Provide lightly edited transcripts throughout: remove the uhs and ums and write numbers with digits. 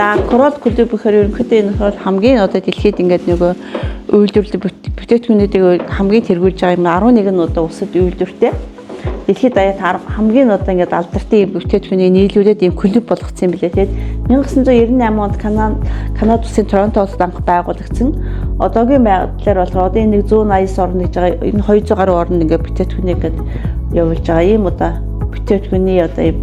Корол клуб гэхээр ерөнхийдөө энэ хамгийн одоо дэлхийд ингээд нөгөө үйлдвэрлэдэг бүтээгдэхүүнүүдийг хамгийн тэргүүлж байгаа юм 11 нь одоо улсад үйлдвэртэй. Дэлхийд даяар хамгийн одоо ингээд алдартай юм бүтээгдэхүүнийг нийлүүлээд ийм клуб болгоцсон юм билээ. Тэгээд 1998 онд Канада улсын Торонто хотод анх байгуулагдсан. Одоогийн байдлаар болохоор одоо энэ 180 орн гэж байгаа энэ 200 гаруй орнд ингээд бүтээгдэхүүнийг ингээд явуулж байгаа юм одоо бүтээгдэхүүний одоо ийм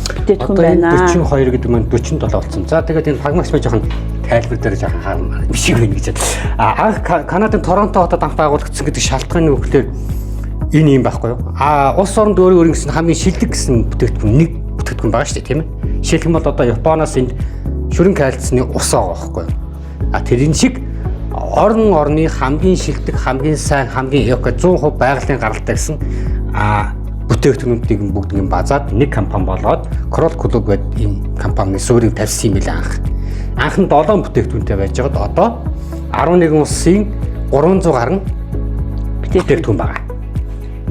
бүтээгдэхүүн байна. 42 гэдэг маань 47 болсон. За тэгээд энэ прагматик жоохон тайлбар дээр жоохон хаана биш юм гэж. Анх Канадын Торонто хотод анх байгуулагдсан гэдэг шалтгааны үгээр энэ юм байхгүй юу? Улс оронд өөрөө гэсэн хамгийн шилдэг гэсэн бүтээгдэхүүн нэг бүтээгдэхүүн байгаа шүү дээ, тийм ээ. Жишээлх юм бол одоо Японоос энд шүрэн кальцны ус байгаа байхгүй юу? Тэрэн шиг орны хамгийн шилдэг, хамгийн сайн, хамгийн эко 100% байгалийн гаралтай гэсэн бүтээгдэхүүнүүдийг бүгднийг базаад нэг компани болоод Корол клуб гэдэг ийм компанийн суурийг тавьсан юм билээ анх. Анх нь 7 бүтээгдэхүүнтэй байж байгаад одоо 11 улсын 300 гаруй бүтээгдэхүүн байгаа.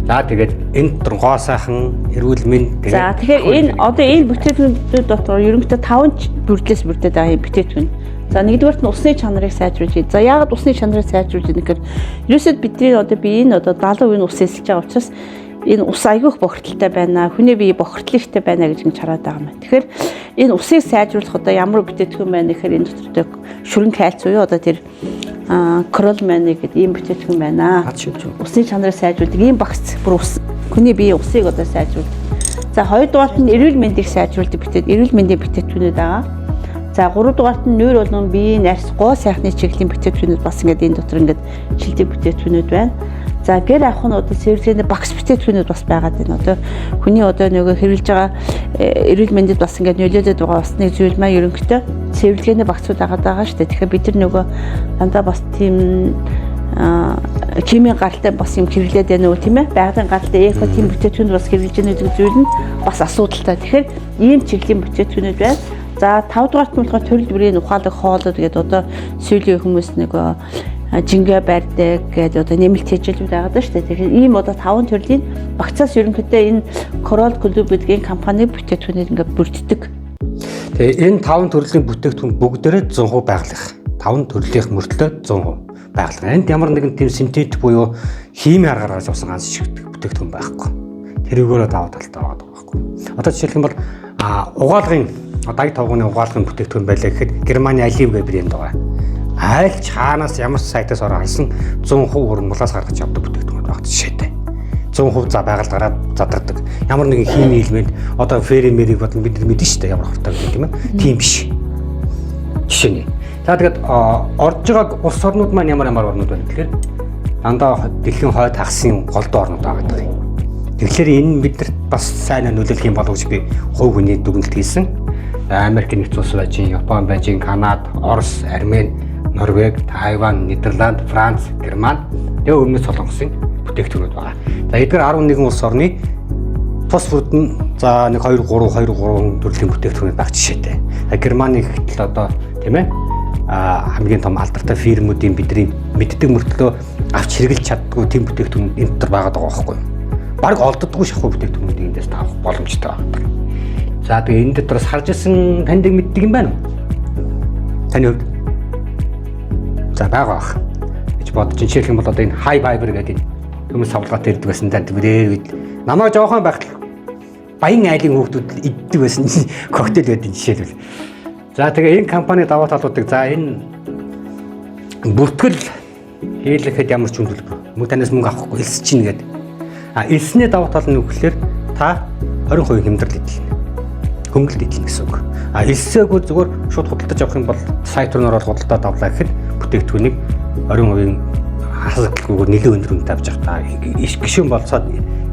За тэгээд энэ гоо сайхан эрүүл мэнд тэгээд за тэгэхээр энэ одоо энэ бүтээгдэхүүнүүд дотор ерөнхийдөө 5 бүрдлээс бүрдээд байгаа юм бүтээгдэхүүн. За нэгдүгээрт нь усны чанарыг сайжруулж. За яагаад усны чанарыг сайжруулж ийм гэхээр ерөөсөө бидний одоо би энэ одоо 70% ус эсэлж байгаа учраас энэ ус айгүйх бохирдолтой байна. Хүний бие бохирдол ихтэй байна гэж хараад байгаа юм. Тэгэхээр энэ усыг сайжруулах одоо ямар бүтээгдэхүүн байна гэхээр энэ дотор шүрэн кальц уу одоо тэр Корол мани гэдэг ийм бүтээгдэхүүн байна. Усны чанарыг сайжруулдаг ийм багц бүр ус хүний бие усыг одоо сайжруулдаг. За хоёрдугаарт нь эрүүл мэндийг сайжруулдаг эрүүл мэндийн бүтээгдэхүүнүүд байгаа. За гуравдугаарт нь нүүр болгон биеийн арьс гоо сайхны чиглэлийн бүтээгдэхүүнүүд бас ингээд энэ дотор ингээд шилдэг бүтээгдэхүүнүүд байна. За гэр авах нь одоо цэвэрлэгээний багц бүтээгдэхүүнүүд бас байгаад байна. Одоо хүний одоо нөгөө хэрүүлж байгаа эрүүл мэндэд бас ингээд нөлөөлөд байгаа бас нэг зүйл маань ерөнхийдөө цэвэрлэгээний багцууд байгаа шүү дээ. Тэгэхээр бид нар нөгөө дандаа бас тийм химийн гаралтай бас юм хэрэглээд байна уу тийм ээ? Байгалийн гаралтай эко тийм бүтээгдэхүүнд бас хэрэглэж байгаа гэдэг зүйл нь бас асуудалтай. Тэгэхээр ийм чиглэлийн бүтээгдэхүүнүүд байна. За 5 дугаарт нь болохоор төрөл бүрийн ухаалаг хоолой гэдэг одоо сүүлийн хүмүүс нөгөө жингээ барьдаг гэдэг одоо нэмэлт хэжлүүд байгаа даа шүү дээ. Тэгэхээр ийм одоо 5 төрлийн багцаас ерөнхийдөө энэ Корол клуб гэдэг компани бүтээгдэхүүнээр ингээд бүрддэг. Тэгээ энэ 5 төрлийн бүтээгдэхүүн бүгдээрээ 100% байгалах. 5 төрлийн мөртлөө 100% байгалах. Энд ямар нэгэн тийм синтетик буюу химийн аргаар гаргаж авсан ганц шиг бүтээгдэхүүн байхгүй. Тэрүүгээрээ даваа талтай байгаа байхгүй. Одоо жишээлх юм бол угаалгын даг тавганы угаалгын бүтээгдэхүүн байлаа гэхэд Германы Алив гэх брэнд байгаа. Айл чаанаас ямар сайтаас ороо харсан 100% урмлаас гаргаж авдаг бүтээгдэхүүн байгаа жишээтэй. 100% за байгаль гараад задардаг. Ямар нэгэн химийн элемент одоо феримерийг бодлоо бид нар мэдэн шүү дээ ямар хортой гэдэг юм аа. Тийм биш. Жишээ нь. За тэгээд орж байгаа улс орнууд маань ямар орнууд байна гэхээр дандаа дэлхийн хойд хагасын голдуу орнууд байгаа гэдэг. Тэгэхээр энэ бидэрт бас сайн нөлөөлөх юм болов гэж би хувь хүний дүгнэлт хийсэн. Америк нэгдсэн улс байж, Япон байж, Канада, Орос, Армени, Норвеги, Тайван, Нидерланд, Франц, Герман тэгээ өмнөд Солонгосын бүтээгдэхүүнүүд байгаа. За эдгээр 11 улс орны тус бүрд нь за 1 2 3 төрлийн бүтээгдэхүүнүүд баг жишээтэй. Германы ихтэл одоо тийм ээ хамгийн том алдартай фирмүүдийн бидний мэддэг мөртлөө авч хэрэглэж чаддгүй тийм бүтээгдэхүүн энэ төр байгаа даа байхгүй юу? Бараг олддоггүй шахуу бүтээгдэхүүнүүдийг эндээс таах боломжтой байна. За тэгээ энэ дотроос харж ирсэн таньдаг мэддэг юм байна уу? Таны хувьд? За байгаа бах. Гэж бодож жишээлх юм бол одоо энэ high fiber гэдэг хүмүүс савлгаатай ирдэг байсан танд бүрээр үед намайг жоохон байхад баян айлын хүүхдүүд иддэг байсан коктейл байдаг жишээлбэл. За тэгээ энэ компани даваа талуудыг за энэ бүртгэл хийлгэхэд ямар ч хүндрэл мөнгө танаас мөнгө авахгүй элсэж чинь гэдэг. Элснээ даваа тал нь үгээр та 20% хэмдрэл идэлнэ. Хөнгөлт идэлнэ гэсэн үг. Элсээгүй зүгээр шууд худалдаж авах юм бол сайт руу ороод худалдаад авлаа гэхэд бүтээгдэхүүнийг 20% хасагдaltaгүйгээр нэлээд өндөр үнэтэй авч явах та гişүн болцоод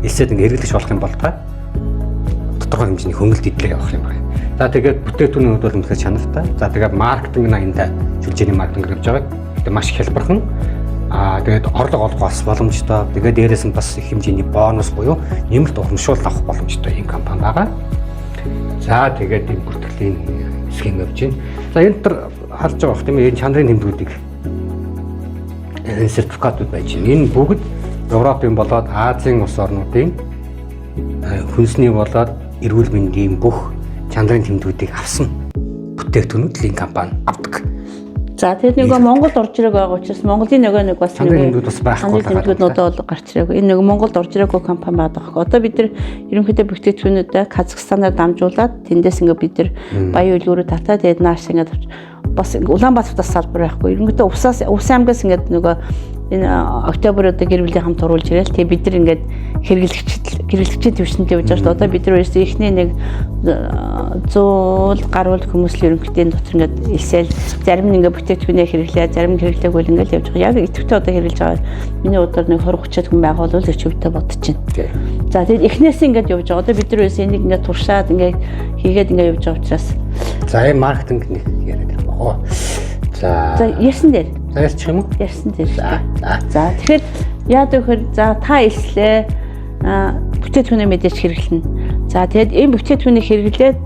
элсээд ингээ хэрэглэж болох юм бол та тодорхой хэмжээний хөнгөлт идлээ явах юм байна. За тэгээд бүтээгдэхүүний хувьд бол үнэхээр чанартай. За тэгээд маркетинг наянда шүлжээний маркетинг гэж байгаа. Тэгээд маш хялбархан тэгээд орлого олох бас боломжтой. Тэгээд дээрээс нь бас их хэмжээний бонус буюу нэмэлт урамшуул авах боломжтой энэ компани байгаа. За тэгээд энэ бүртгэлийн схем явж байна. За энэ төр харж байгаа хэрэг тийм энэ чанарын тэмдгүүдийг сертификатууд байж байна. Энэ бүгд Европын болоод Азийн улс орнуудын хүнсний болоод эрүүл мэндийн бүх чанарын тэмдгүүдийг авсан бүтээгдэхүүнүүд линк компани авдаг. За тэгээд нөгөө Монголд орж ирэх байгаа учраас Монголын нөгөө нэг бас тэмдгүүд бас байхгүй бол гарч ирээгүй. Энэ нөгөө Монголд орж ирээгүй компани байдаг. Одоо бид нар ерөнхийдөө бүтээгдэхүүнүүдээ Казахстанаар дамжуулаад тэндээс ингээд бид нар баян үлгүүрээр татаад тэгээд нааш ингээд бас Улаанбаатартаас салбар байхгүй. Ерөнхийдөө Ус аймгаас ингээд нөгөө энэ октябрь одоо гэр бүлийн хамт оруулж ирээл тэгээ бид нар ингээд хэрэглэгчийн төвшөнтэй явж байгаа. Одоо бид нар ерөөсөө эхний нэг 100 гаруй хүмүүс л ерөнхийдөө дотор ингээд илсээл зарим нь ингээд бүтээгдэхүүнээ хэрэглээ, зарим нь хэрэглээгүй ингээд явж байгаа. Яг идэвхтэй одоо хэрэглэж байгаа. Миний удаар нэг 20-30 хүн байгаа бол өчигдөө бодож байна. За тэгээд эхнээс ингээд явж байгаа. Одоо бид нар ерөөсөө энийг ингээд туршаад ингээд хийгээд ингээд явж байгаа учраас за энэ маркетинг нэг яриад байна. За ярьсан дээр. Ярьчих юм уу? Ярьсан дээр. За тэгэхээр яад өгөхөр за та илслээ бүтээгдэхүүнээ мэдээж хэрэглэнэ. За тэгээд энэ бүтээгдэхүүнийг хэрэглээд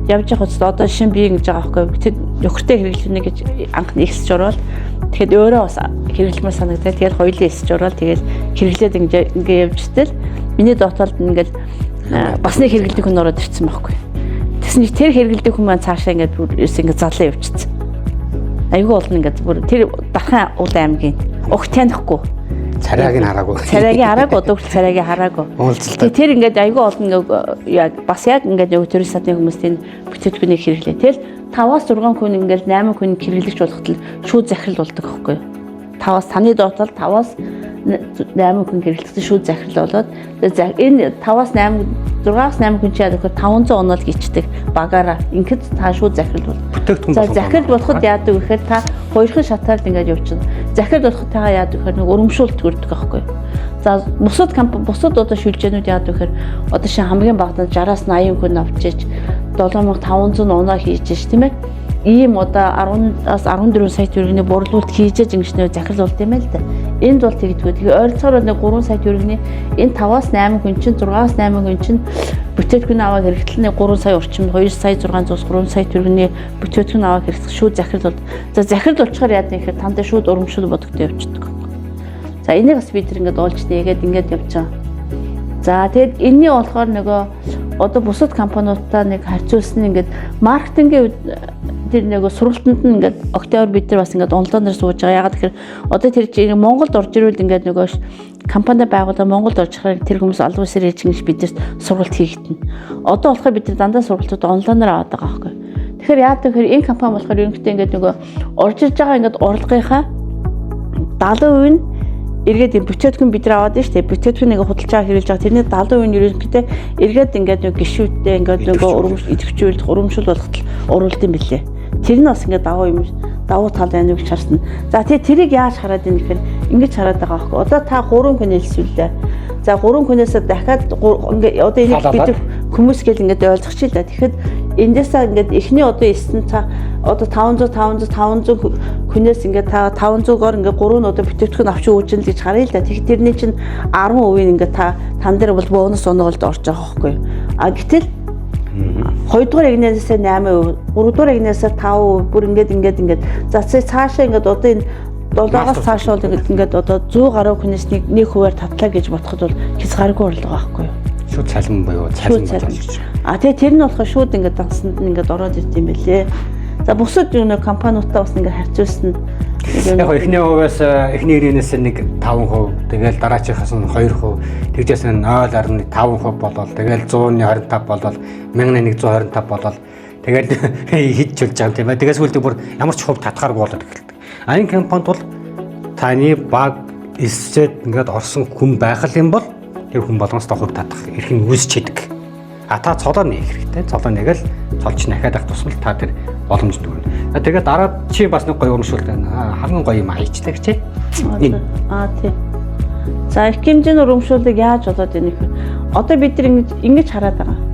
явж явах үед одоо шинэ бие ингэж байгаа байхгүй нөхөртэй хэрэглэнэ гэж анхны ихсэж орвол тэгэхэд өөрөө бас хэрэглэмээр санагдаад тэгээд хоёулаа ихсэж орвол тэгээд хэрэглээд ингээ явж итэл миний дотоолд ингээд бас нэг хэрэглэдэг хүн ороод ирсэн байхгүй. Тэгсэн чи тэр хэрэглэдэг хүн маань цаашаа ингээд залуу явчихсан. Айгүй болно ингээд бүр тэр Дархан Улаан аймгийн уг танихгүй. Царайг нь хараагүй. Царайг хараагүй, одоо хүртэл царайг хараагүй. Тэр ингээд айгүй олон яг бас яг ингээд нөгөө турист садны хүмүүсийн бүтээгдэхүүнийг хэрэглээ. Тэгэл 5-6 хүн ингээд 8 хүн хэрэглэж болоход л шууд захирал болдог байхгүй юу? 5-аас таны доотол 5-аас 8 хүн хэрэглэхдээ шууд захирал болоод энэ 5-аас 8 6-аас 8 хүн чад өгөхөөр 500 онол гिचдэг багаараа ингээд та шууд захирал бол. За захирал болоход яадаг гэхээр та хоёрхан шатаар ингээд явчихна. Захирал болоход та яадаг гэхээр нэг урамшуулт төрдөг байхгүй юу? За бусад компани бусад одоо шүлжээнүүд яадаг гэхээр одоо шин хамгийн багадаа 60-аас 80 хүн авчиж 7500 оноо хийж ш тийм ээ. Ийм одоо 10-аас 14 сая төгрөгийн борлуулалт хийж ингэснээр захирал болт юм байл та. Энд бол тэгдэггүй. Тэгээ ойролцоогоор нэг 3 сая төгрөгийн энэ 5-аас 8 хүн чинь 6-аас 8 хүн чинь бүтээгдэхүүн аваад хэрэгтлээ 3 сая орчим 2 сая 600-аас 3 сая төгрөгийн бүтээгдэхүүн аваад хэрэглэх шууд захирал бол. За захирал болчихоор яадаг гэхээр танд шууд урамшуул бодогтой явчихдаг. За энийг бас бид ингээд олж нээгээд ингээд явж байгаа. За тэгэд энэний болохоор нөгөө одоо бусад компаниудтай нэг харьцуулсан ингээд маркетингийн тэр нөгөө сургалтанд нь ингээд октябрь бид нар бас ингээд онлайнаар сууж байгаа. Ягаад гэхээр одоо тэр чинь Монголд орж ирвэл ингээд нөгөө компани байгуулаад Монголд орж ирэх тэр хүмүүс албан ёсоор хийж ингэж бидээс сургалт хийгдэнэ. Одоо болохоор бид нар дандаа сургалтууд онлайнаар аваад байгаа байхгүй. Тэгэхээр яагаад гэхээр энэ компани болохоор ерөнхийдөө ингээд нөгөө орж ирж байгаа ингээд орлогынхаа 70% нь эргээд энэ бүтээгдэхүүн бид нар аваад байна шүү дээ. Бүтээгдэхүүнийг худалдаж байгаа хэрэглэж байгаа. Тэрний 70% нь ерөнхийдөө эргээд ингээд нэг гişүүдтэй ингээд нөгөө идэвхжүүлэх урамшуул болгоход оруулд юм билээ. Тэр нь бас ингээд давуу тал байна уу гэж харсан. За тэрийг яаж хараад байна гэхээр ингэж хараад байгаа байхгүй. Одоо та 3 хүн хэлсүүлээ. За 3 хүнээс дахиад ингээд одоо энийг бид хүмүүс гэл ингээд ойлгочихлаа. Тэгэхэд эндээсээ ингээд эхний одоо 9 та одоо 500 хүнээс ингээд та 500-оор ингээд 3 нь одоо бүтээгдэхүүн авч үүжин л гэж харъя л да. Тэгэхээр тэрний чинь 10% ингээд тан дээр бол бонус оноолд орж байгаа байхгүй. А гэтэл 2 дугаар ягнаас 8%, 3 дугаар ягнаас 5%, бүр ингээд за цаашаа ингээд одоо энэ 7-аас цааш бол ингээд одоо 100 гаруй хүнээс нэг хувиар татлаа гэж бодоход бол хязгааргүй орлого байхгүй юу? Шууд цалин буюу цалин болж. А тэгээ тэр нь болохоор шууд ингээд дансанд нь ингээд ороод ирд юм байлээ. За бусад нэг компаниудтай бас ингээд харьцуулсан. Яг эхний хувьас эхний ирээнээс нэг 5%, тэгэл дараачихаас нь 2%, тэгжээс нь 0.5% болол, тэгэл 100-ны 25 болол, 1125 болол, тэгэл хийж чулж байгаа юм тийм ээ. Тэгээс үлдээ бүр ямар ч хувь татхааргүй болоод эхэлдэг. А энэ компанид бол таны баг эсцээд ингээд орсон хүн байх юм бол тэр хүн болгоноос хувь татах эрх нь үүсчихэд. А та цолоо нээх хэрэгтэй. Цолоо нэгээл цолч дахиад авах тусмал та тэр боломжтой өгнө. Тэгээд дараа чи бас нэг гоё урамшуулт байна. Хамгийн гоё юм аячлаа гэж. Тийм. За их хэмжээний урамшуулыг яаж болоод байна вэ? Одоо бид нар ингэж хараад байгаа.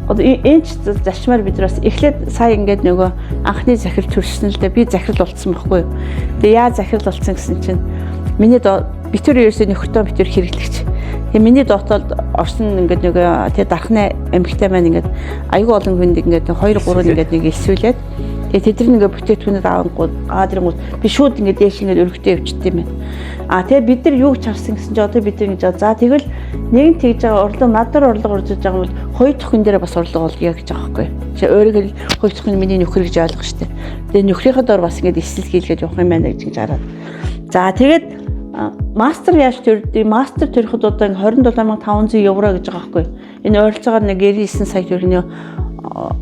Одоо энэ ч зашмаар бид нар бас эхлээд сая ингээд нөгөө анхны захирал төрсөн л дээ би захирал болцсон байхгүй юу. Тэгээ яаж захирал болцсон гэсэн чинь миний битүүр ерөөсөө нөхөртөө битүүр хэрэглэгч. Тэгээ миний доотолд орсон ингээд нөгөө тэгээ дархны эмэгтэй маань ингээд аюул олон хүнд ингээд 2 3 ингээд нэг элсүүлээд Тэгээ тэдний ингээ бүтээгдэхүүнээ авангууд тэрнгууд би шууд ингээ дээш ингээ өргөдөө явчихд юм байна. Тэгээ бид нар юу ч харсан гэсэн чи одоо бид нар ингэж за тэгвэл нэгэн тэгж байгаа урлаг надаар урлаг орж иж байгаа бол хоёр төхөн дээр бас урлаг олгоё гэж байгаа байхгүй. Чи өөрөөр хэл хоёр төхөн миний нөхөр гэж ойлгох штеп. Тэгээ нөхрийнхээ дор бас ингээ эсэл хийлгээд явах юм байна гэж хараад. За тэгээд мастер яаж төрдөө мастер төрөхөд одоо 27500 евро гэж байгаа байхгүй. Энэ ойролцоогоор нэг 99 сая төгрөгийн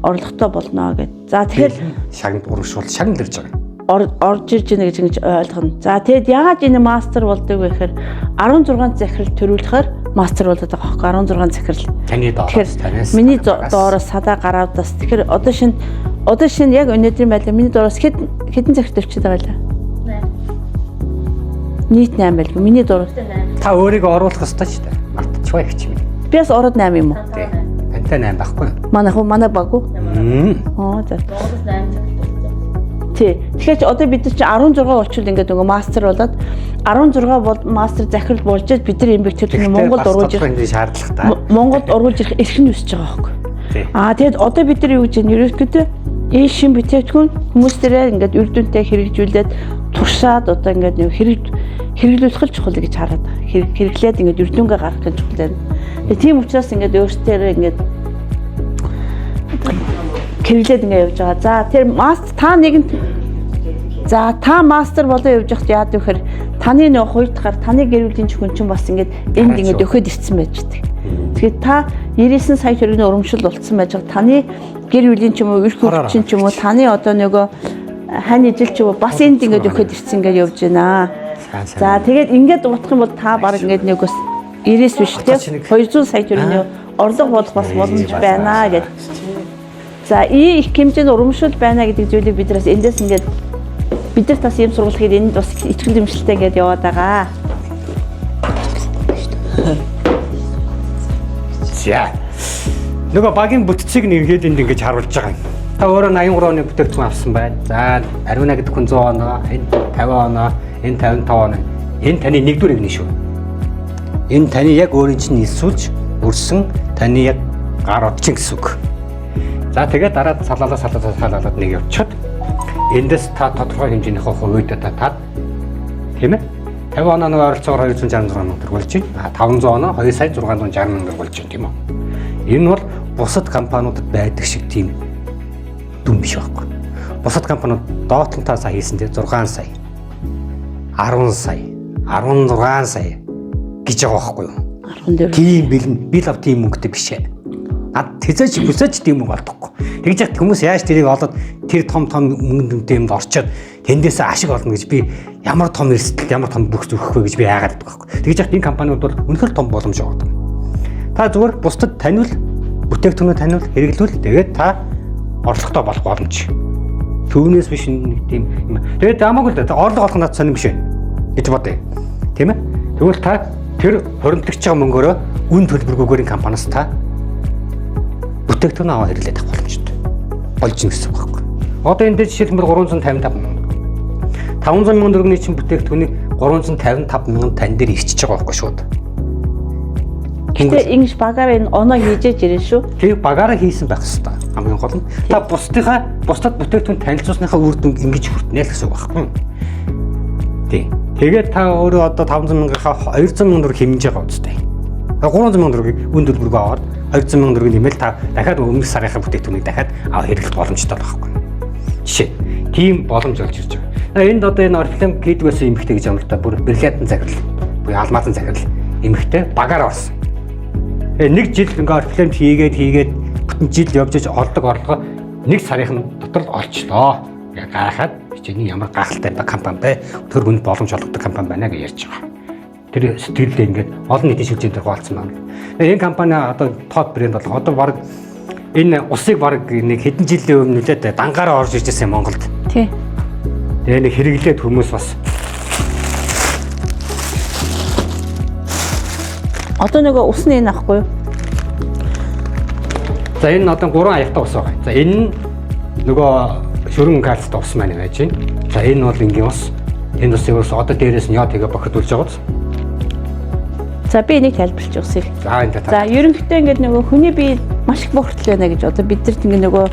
орлоготой болно гэд. За тэгэхээр шагнад урагшуул шагнад ирж байгаа. Орж ирж байна гэж ингэж ойлгоно. За тэгэд яагаад энэ мастер болдог вэ гэхээр 16 захирал төрүүлэхээр мастер болоод байгаа байхгүй 16 захирал. Таны доороос танаас. Миний доороос садаа гараадаас. Тэгэхээр одоо шинэ яг өнөөдрийн байлаа. Миний доороос хэдэн захирал төвчээд байгаа лээ? 8. Нийт 8 байлгүй. Миний доороос. Та өөрийгөө оруулах ёстой ч дээ. Мартчихваа их ч юм. Би бас ороод 8 юм уу? Тий. Тантай 8 байхгүй. Манай баггүй. За. Тий. Тэгэхээр ч одоо бид чинь 16 болчихвол ингээд нөгөө мастер болоод 16 бол мастер захирал болж бид нар эмбэгтэйчүүд Монголд ургуулж ирэх шаардлагатай. Монголд ургуулж ирэх эрх нь өсөж байгаа байхгүй. Тэгэд одоо бид нар юу гэж байна? Ерөнхийдөө энэ шин бүтээгдэхүүн хүмүүстэрээ ингээд үр дүнтэй хэрэгжүүлээд туршаад одоо ингээд нэг хэрэглүүлэх чухал гэж хараад хэрэглээд ингээд үр дүнгээ гаргах гэж чухал байна. Тийм учраас ингээд өөртөө ингээд хэрэглээд ингээд явж байгаа. За тэр та мастер болоо явж байхад яад вэхэр таны нөх хоёр дахаар таны гэр бүлийн хүн чинь бас ингээд энд ингээд өгөхөд ирсэн байж байгаа. Тэгэхээр та 99 сая төгрөгийн урамшил болцсон байж байгаа. Таны гэр бүлийн ч юм уу эрх хүчин ч юм уу таны одоо нөгөө хань ижил ч юм уу бас энд ингээд өгөхөд ирсэн ингээд явж байна. За тэгээд ингээд утгах юм бол та баг ингээд нэгөөс 90 биш тийм 200 сая төгрөгийн орлого болох бас боломж байна гэдэг. За их хэмжээний урамшил байна гэдэг зүйлийг биднээс эндээс ингээд бид нар бас юм сургалтыг энд бас итгэл имшилтэй ингээд яваад байгаа. За. Нөгөө багийн бүтцийг нэргээд энд ингэж харуулж байгаа юм. Та өөрөө 83 оны бүтээгдэхүүн авсан байна. За, Ариуна гэдэг хүн 100 оноо, энэ 50 оноо, энэ 55 оноо. Энэ таны нэгдүгээр эгний шүү. Энэ таны яг өөрийн чинь нэлсүүлж өрсөн таны яг гар одчин гэсэн үг. За, тэгээд дараа салаалаад нэг явчихад эндээс та тодорхой хэмжээнийхөө хувьд та тийм ээ 50 оноо нэг ойролцоогоор 266 мянга төгрөг болж байна. 500 оноо 2 сая 660 мянга төгрөг болж байна тийм үү. Энэ бол бусад компаниудад байдаг шиг тийм дүн биш байхгүй. Бусад компаниуд доотлонтаа сая хийсэнтэй 6 сая 10 сая 16 сая гэж байгаа байхгүй юу? 14. Тийм бэлэн бил ав тийм мөнгөтэй биш ээ. Над тэзэж бүсэж тийм мөнгө олдохгүй. Тэгж яхад хүмүүс яаж тэрийг олоод тэр том мөнгөндөө юмд орчоод тэндээс ашиг олно гэж би ямар том эрсдэл ямар том бүх зүрх вэ гэж би яагаад гэдэг байхгүй. Тэгж яхад энэ компаниуд бол үнэхээр том боломж өгдөг. Та зүгээр бусдад таниул, бүтээгдэхүүнээ таниул, хэрэглүүл тэгээд та орлоготой болох боломж. Түүнээс биш нэг тийм юм. Тэгээд хамаагүй л да орлого олох надад сонирм биш ээ гэж бодъё. Тийм ээ? Тэгвэл та тэр хоригдож байгаа мөнгөөрөө үн төлбөргүйгээр компаниас та бүтээгдэхүүн аваа хэрэглээд авах боломжтой. Болж ийн гэсэн үг байхгүй. Одоо энэ дээр жишээлбэл 355 мянга. 500 мянган төгрөгийн чинь бүтээгдэхүүнийг 355 мянган тань дээр ирчиж байгаа байхгүй шууд. Гэтэ ингэж багаараа энэ оноо хийжээж ирэн шүү. Тэр багаараа хийсэн байх хэвээр. Хамгийн гол нь та бусдад бүтээгдэхүүн танилцуулсныхаа үр дүн ингэж хүртнэ л гэсэн үг байхгүй. Тий. Тэгээд та өөрөө одоо 500 мянгийнхаа 200 мянган төгрөг хэмжиж байгаа үстэй. 300 мянган төгрөгийг үн төлбөргөө аваад 200 мянган төгрөгийг нэмэл та дахиад өмнөх сарынхаа бүтээгдэхүүнийг дахиад аваа хэрэглэх боломжтой байхгүй. Жишээ. Тийм боломж олж ирж байгаа. Энд одоо энэ Oriflame гэдэг байсан эмэгтэй гэж амлалтаа бүр бриллиантын захирал, буюу алмазын захирал эмэгтэй багаараа орсон. Нэг жил ингээ Oriflame хийгээд бүтэн жил явж олдог орлогоо нэг сарын дотор л олчлоо. Яг гайхаад хичээний ямар гахалтай компани бэ? Тэр хүн боломж олгодог компани байна гэж ярьж байгаа. Тэр сэтгэлдээ ингээд олон нийтийн шилжээнд хуваалцсан байна. Энэ компани одоо топ брэнд болох одоо баг энэ усыг баг нэг хэдэн жилийн өмнө нэлээд дангаараа орж ирж байсан Монголд. Тий. Тэгээ нэг хэрэглээд хүмүүс бас одоо нөгөө усны энэ ахгүй юу? За энэ одоо 3 аятай ус байгаа. За энэ нөгөө шөрөн кальцтай ус маань байж байна. За энэ бол энгийн ус. Энэ усыг одоо дээрээс нь яа тэгээ бохирдуулж байгаа биз? За би энийг тайлбарлаж өгсөе. За энэ за ерөнхийдөө ингээд нөгөө хүний бие маш их бохирдол байна гэж одоо бидэрт ингээд нөгөө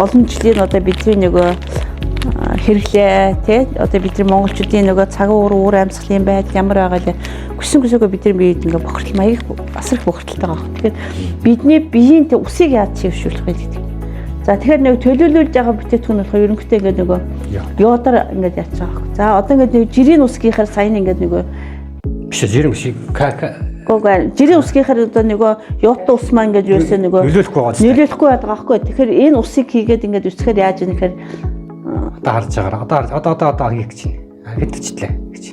олон жилийн одоо бидний нөгөө хэрэглээ тий одоо бидний монголчуудын нөгөө цаг уур амьсгалын байдал ямар байгаа вэ? Хүсэнгөө бидний биед ингээ бохирдол маяг бас их бохирдолтой байгаа. Тэгэхээр бидний биеийн тэ усыг яаж чившүүлэх вэ гэдэг. За тэгэхээр нэг төлөөлүүлж байгаа бүтээтгүүн болохоор ерөнхийдөө ингээ нөгөө йодоор ингээ яач байгаа байхгүй. За одоо ингээ нэг жирийн усгийнхаар сайн ингээ нөгөө биш жирийн биш гоо жирийн усгийнхаар одоо нөгөө йодтой ус маань ингээ юусэн нөгөө нөлөөлөхгүй байдаг байхгүй. Тэгэхээр энэ усыг хийгээд ингээ үсгэхээр яаж ийм гэхээр одоо харж байгаа. Одоо хийх гэж байна. Хэдчихлээ гэж.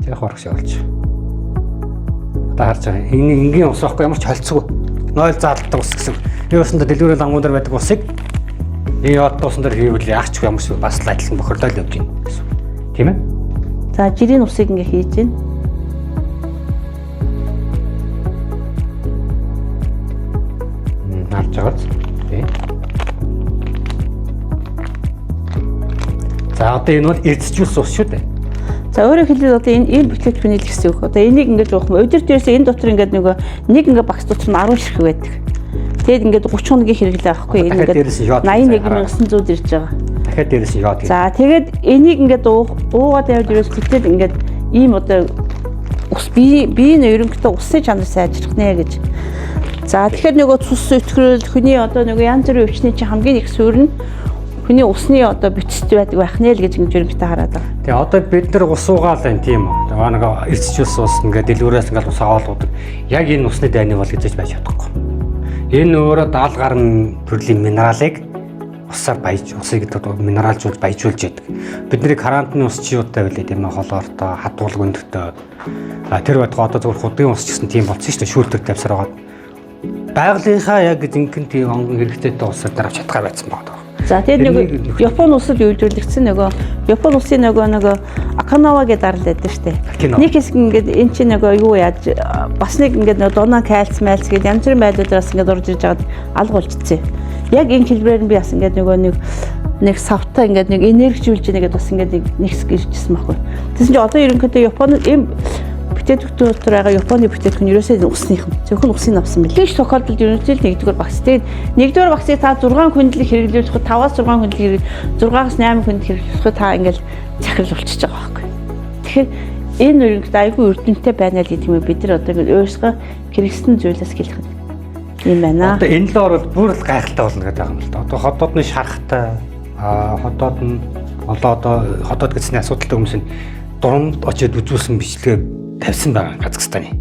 Яг хорхш явуулж. Одоо харж байгаа. Энгийн ус байхгүй ямар ч холцгүй. Нойл заалдаг ус гэсэн. Энэ усанд дэлгүүрийн ангуун дээр байдаг усыг энэ йод усан дээр хийвэл яах ч юм уу бас адилхан бохирдол явж байна гэсэн. Тийм ээ? За жирийн усыг ингээ хийж байна. Харж байгаа. Тийм. За одоо энэ бол эрдэжүүлсэн ус шүү дээ. За өөрөөр хэлбэл одоо энэ бүтээгдэхүүний л гэсэн үг. Одоо энийг ингэж уух юм. Өдөр дээрээс энэ дотор ингээд нөгөө нэг ингээ багц дотор нь 10 ширхэг байдаг. Тэгэд ингээд 30 хоногийн хэрэглээ авахгүй энэ ингээд 81900 ирж байгаа. Дахиад дээрээс нь йод. За тэгээд энийг ингээд уугаад явж ерөөс бүтэд ингээд ийм одоо ус биеийн ерөнхийдөө усны чанар сайжрах нэ гэж. За тэгэхээр нөгөө цус өтгөрөл хүний одоо нөгөө янз бүрийн өвчний чинь хамгийн их суурь нь хүний усны одоо бүтцтэй байдаг нэ л гэж ингэж ерөнхийдөө хараад байгаа. Тэгээ одоо бид нар ус уугаал байна тийм үү. Тэгээ нэг эрсчүүлсэн ус ингээд дэлгүүрээс ингээд ус аваад уудаг. Яг энэ усны дайны бол гэж байж чадахгүй. Энэ өөрөө даал гарн төрлийн минералыг усаар баяж усыг минералжуулж баяжуулж яадаг. Бидний карантины ус чи юутай байлээ тийм ээ холоортой, хадгалг өндөртэй. Тэр байтугай одоо зөвхөн худын ус ч гэсэн тийм болсон шүү дээ шүүлтэг тавьсаар байгаа. Байгалийнхаа яг зинхэнэ тийм онгон хэрэгтэйтэй усаар дарж чадхаа байсан байна. За тэгээд нэг Японы усад үйлдвэрлэгдсэн нөгөө Японы усын нөгөө Аканава гэдэг дарал байдаг шүү дээ. Нэг хэсэг ингээд эн чинь нөгөө юу яаж бас нэг ингээд дунаа кальц майлц гэдэг янз бүрийн байдлуудаас ингээд орж ирж байгаад алга болчихсон. Яг энэ хэлбэрээр нь би бас ингээд нөгөө нэг савтаа ингээд нэг энержижүүлж нэгэд бас ингээд нэг хэсэг иржсэн байхгүй. Тэгсэн чинь одоо ерөнхийдөө Японы ийм бүтээгдэхүүн дотор байгаа Японы бүтээгдэхүүн ерөөсөө усныхан зөвхөн усын авсан мэл. Тэгж тохиолдолд ерөнхийдөө нэгдүгээр багц. Тэгээд нэгдүгээр багцыг та 6 хүндлэг хэрэглүүлэх 5-аас 6 хүндлэг 6-аас 8 хүндлэг хэрэглүүлэх та ингээл захирал болчихж байгаа байхгүй. Тэгэхээр энэ ерөнхийдөө айгүй эрдэнэтэй байна л гэдэг юм бид нар одоо ингээд өөрсгөө хэрэгсэн зүйлээс хэлэх юм байна. Одоо энэ л орол бүр л гайхалтай болно гэдэг юм л да. Одоо хотоодны шарахтай хотоод нь одоо хотоод гэсний асуудалтай хүмүүс нь дурамд очиод үзүүлсэн бичлэгээ тавьсан байгаа Казахстаны.